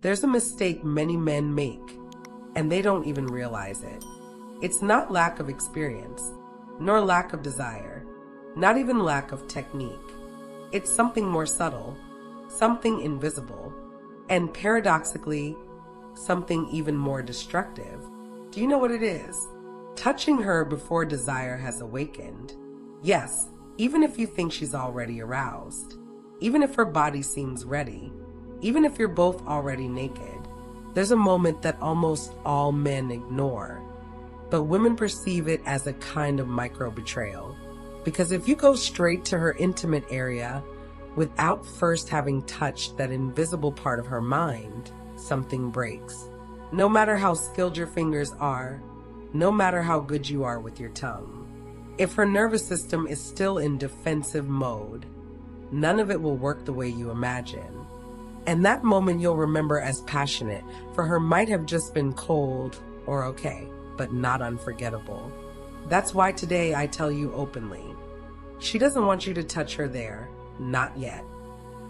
There's a mistake many men make, and they don't even realize it. It's not lack of experience, nor lack of desire, not even lack of technique. It's something more subtle, something invisible, and paradoxically, something even more destructive. Do you know what it is? Touching her before desire has awakened. Yes, even if you think she's already aroused, even if her body seems ready, even if you're both already naked, there's a moment that almost all men ignore. But women perceive it as a kind of micro-betrayal. Because if you go straight to her intimate area without first having touched that invisible part of her mind, something breaks. No matter how skilled your fingers are, no matter how good you are with your tongue. If her nervous system is still in defensive mode, none of it will work the way you imagine. And that moment you'll remember as passionate, for her might have just been cold or okay, but not unforgettable. That's why today I tell you openly, she doesn't want you to touch her there, not yet.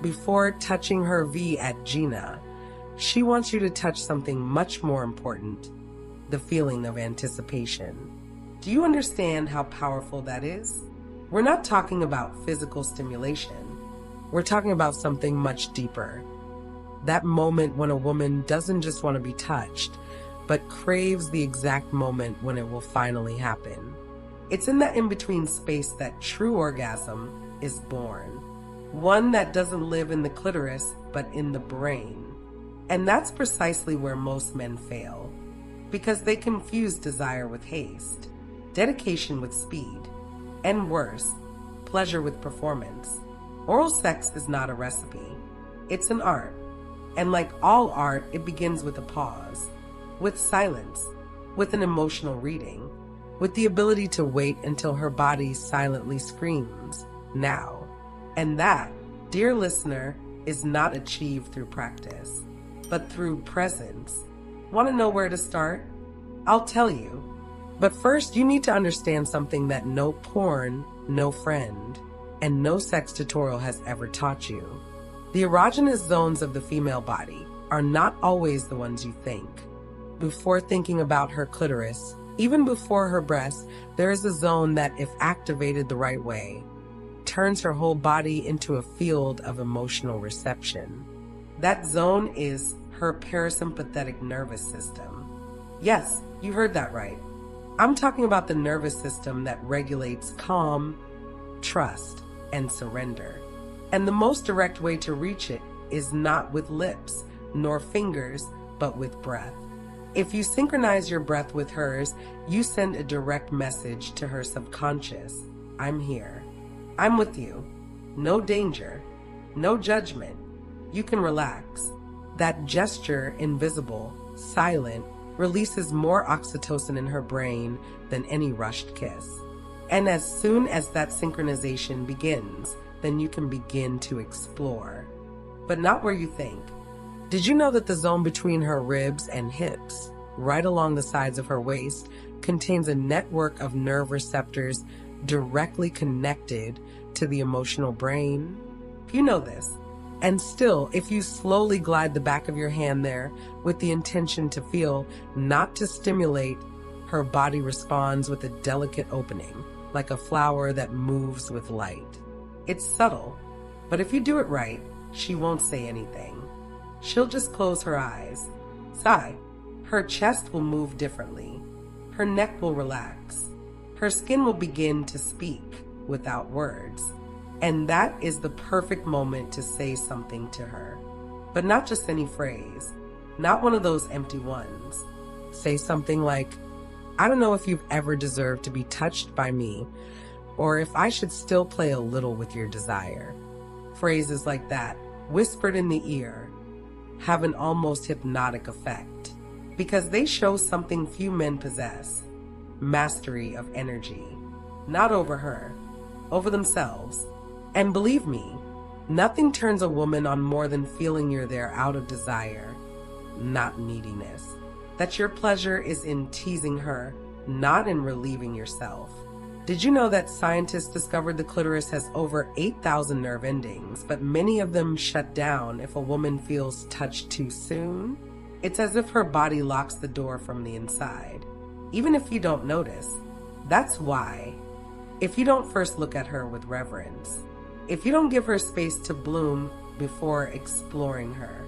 Before touching her V at Gina, she wants you to touch something much more important, the feeling of anticipation. Do you understand how powerful that is? We're not talking about physical stimulation. We're talking about something much deeper. That moment when a woman doesn't just want to be touched, but craves the exact moment when it will finally happen. It's in that in-between space that true orgasm is born. One that doesn't live in the clitoris, but in the brain. And that's precisely where most men fail. Because they confuse desire with haste, dedication with speed, and worse, pleasure with performance. Oral sex is not a recipe. It's an art. And like all art, it begins with a pause, with silence, with an emotional reading, with the ability to wait until her body silently screams, now. And that, dear listener, is not achieved through practice, but through presence. Want to know where to start? I'll tell you. But first, you need to understand something that no porn, no friend, and no sex tutorial has ever taught you. The erogenous zones of the female body are not always the ones you think. Before thinking about her clitoris, even before her breast, there is a zone that, if activated the right way, turns her whole body into a field of emotional reception. That zone is her parasympathetic nervous system. Yes, you heard that right. I'm talking about the nervous system that regulates calm, trust, and surrender. And the most direct way to reach it is not with lips, nor fingers, but with breath. If you synchronize your breath with hers, you send a direct message to her subconscious. I'm here. I'm with you. No danger. No judgment. You can relax. That gesture, invisible, silent, releases more oxytocin in her brain than any rushed kiss. And as soon as that synchronization begins, then you can begin to explore. But not where you think. Did you know that the zone between her ribs and hips, right along the sides of her waist, contains a network of nerve receptors directly connected to the emotional brain? You know this. And still, if you slowly glide the back of your hand there with the intention to feel, not to stimulate, her body responds with a delicate opening, like a flower that moves with light. It's subtle, but if you do it right, she won't say anything. She'll just close her eyes. Sigh. Her chest will move differently. Her neck will relax. Her skin will begin to speak without words. And that is the perfect moment to say something to her. But not just any phrase, not one of those empty ones. Say something like, I don't know if you've ever deserved to be touched by me, or if I should still play a little with your desire. Phrases like that, whispered in the ear, have an almost hypnotic effect, because they show something few men possess, mastery of energy, not over her, over themselves. And believe me, nothing turns a woman on more than feeling you're there out of desire, not neediness. That your pleasure is in teasing her, not in relieving yourself. Did you know that scientists discovered the clitoris has over 8,000 nerve endings, but many of them shut down if a woman feels touched too soon? It's as if her body locks the door from the inside, even if you don't notice. That's why. If you don't first look at her with reverence, if you don't give her space to bloom before exploring her,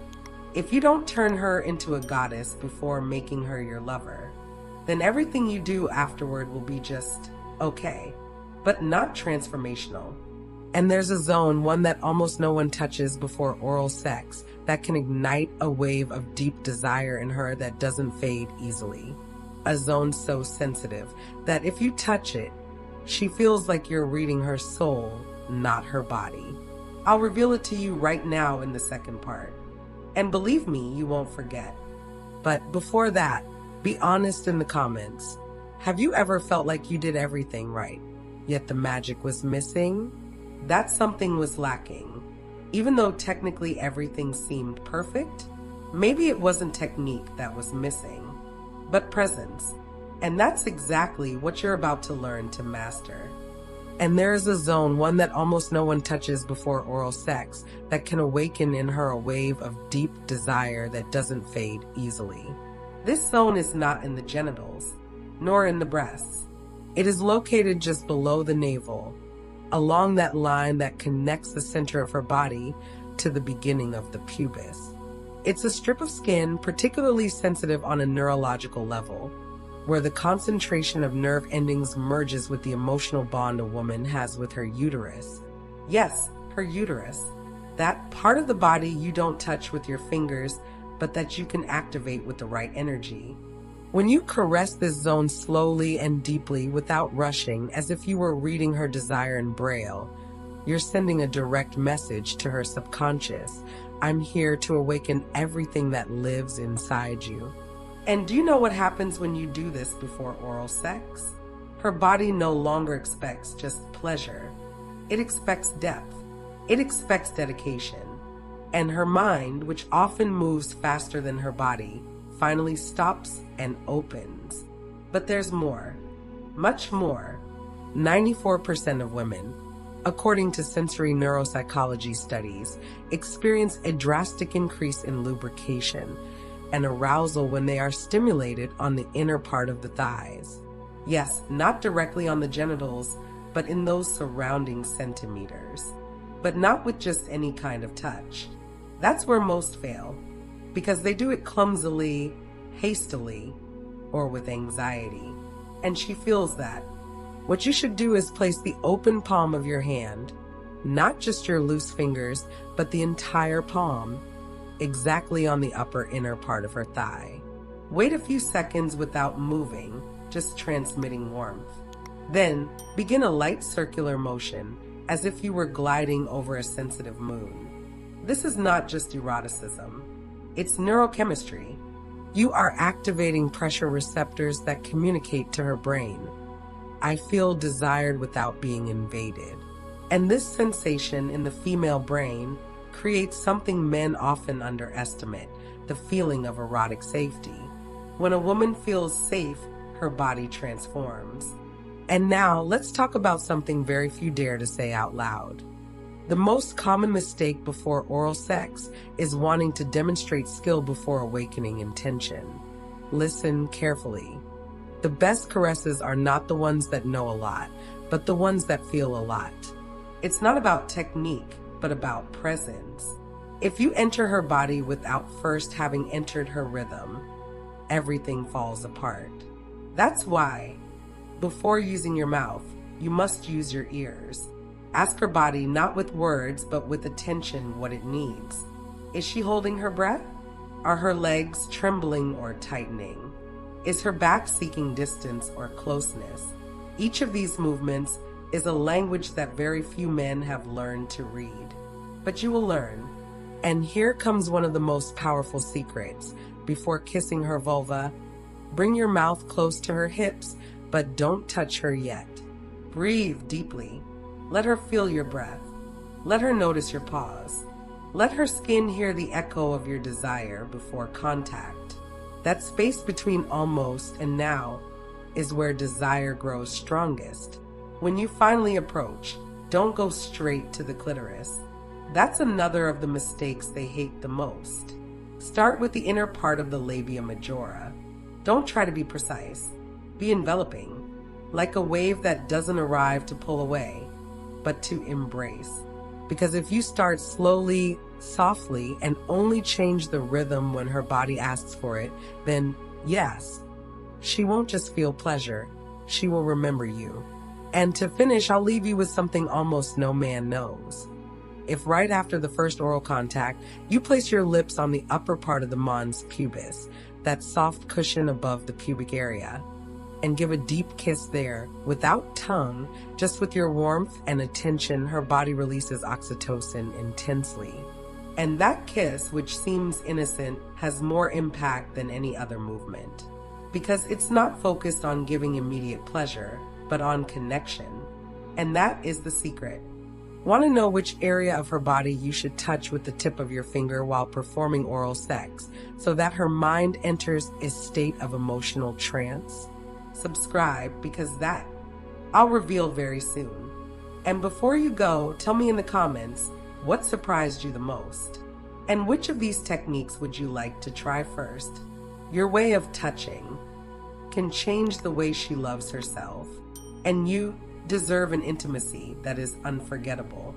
if you don't turn her into a goddess before making her your lover, then everything you do afterward will be just okay, but not transformational. And there's a zone, one that almost no one touches before oral sex, that can ignite a wave of deep desire in her that doesn't fade easily. A zone so sensitive that if you touch it, she feels like you're reading her soul, not her body. I'll reveal it to you right now in the second part. And believe me, you won't forget. But before that, be honest in the comments. Have you ever felt like you did everything right, yet the magic was missing? That something was lacking. Even though technically everything seemed perfect, maybe it wasn't technique that was missing, but presence. And that's exactly what you're about to learn to master. And there is a zone, one that almost no one touches before oral sex, that can awaken in her a wave of deep desire that doesn't fade easily. This zone is not in the genitals, nor in the breasts. It is located just below the navel, along that line that connects the center of her body to the beginning of the pubis. It's a strip of skin particularly sensitive on a neurological level, where the concentration of nerve endings merges with the emotional bond a woman has with her uterus. Yes, her uterus. That part of the body you don't touch with your fingers, but that you can activate with the right energy. When you caress this zone slowly and deeply without rushing, as if you were reading her desire in braille, you're sending a direct message to her subconscious. I'm here to awaken everything that lives inside you. And do you know what happens when you do this before oral sex? Her body no longer expects just pleasure. It expects depth. It expects dedication. And her mind, which often moves faster than her body, finally stops and opens. But there's more. Much more. 94% of women, according to sensory neuropsychology studies, experience a drastic increase in lubrication and arousal when they are stimulated on the inner part of the thighs. Yes, not directly on the genitals, but in those surrounding centimeters. But not with just any kind of touch. That's where most fail, because they do it clumsily, hastily, or with anxiety. And she feels that. What you should do is place the open palm of your hand, not just your loose fingers, but the entire palm, exactly on the upper inner part of her thigh. Wait a few seconds without moving, just transmitting warmth. Then begin a light circular motion, as if you were gliding over a sensitive moon. This is not just eroticism. It's neurochemistry. You are activating pressure receptors that communicate to her brain. I feel desired without being invaded. And this sensation in the female brain creates something men often underestimate, the feeling of erotic safety. When a woman feels safe, her body transforms. And now let's talk about something very few dare to say out loud. The most common mistake before oral sex is wanting to demonstrate skill before awakening intention. Listen carefully. The best caresses are not the ones that know a lot, but the ones that feel a lot. It's not about technique, but about presence. If you enter her body without first having entered her rhythm, everything falls apart. That's why, before using your mouth, you must use your ears. Ask her body not with words, but with attention what it needs. Is she holding her breath? Are her legs trembling or tightening? Is her back seeking distance or closeness? Each of these movements is a language that very few men have learned to read. But you will learn. And here comes one of the most powerful secrets. Before kissing her vulva, bring your mouth close to her hips, but don't touch her yet. Breathe deeply. Let her feel your breath. Let her notice your pause. Let her skin hear the echo of your desire before contact. That space between almost and now is where desire grows strongest. When you finally approach, don't go straight to the clitoris. That's another of the mistakes they hate the most. Start with the inner part of the labia majora. Don't try to be precise. Be enveloping, like a wave that doesn't arrive to pull away, but to embrace. Because if you start slowly, softly, and only change the rhythm when her body asks for it, then yes, she won't just feel pleasure, she will remember you. And to finish, I'll leave you with something almost no man knows. If right after the first oral contact, you place your lips on the upper part of the mons pubis, that soft cushion above the pubic area, and give a deep kiss there, without tongue, just with your warmth and attention, her body releases oxytocin intensely. And that kiss, which seems innocent, has more impact than any other movement. Because it's not focused on giving immediate pleasure, but on connection. And that is the secret. Want to know which area of her body you should touch with the tip of your finger while performing oral sex, so that her mind enters a state of emotional trance? Subscribe, because that I'll reveal very soon. And before you go, tell me in the comments what surprised you the most, and which of these techniques would you like to try first? Your way of touching can change the way she loves herself, and you deserve an intimacy that is unforgettable.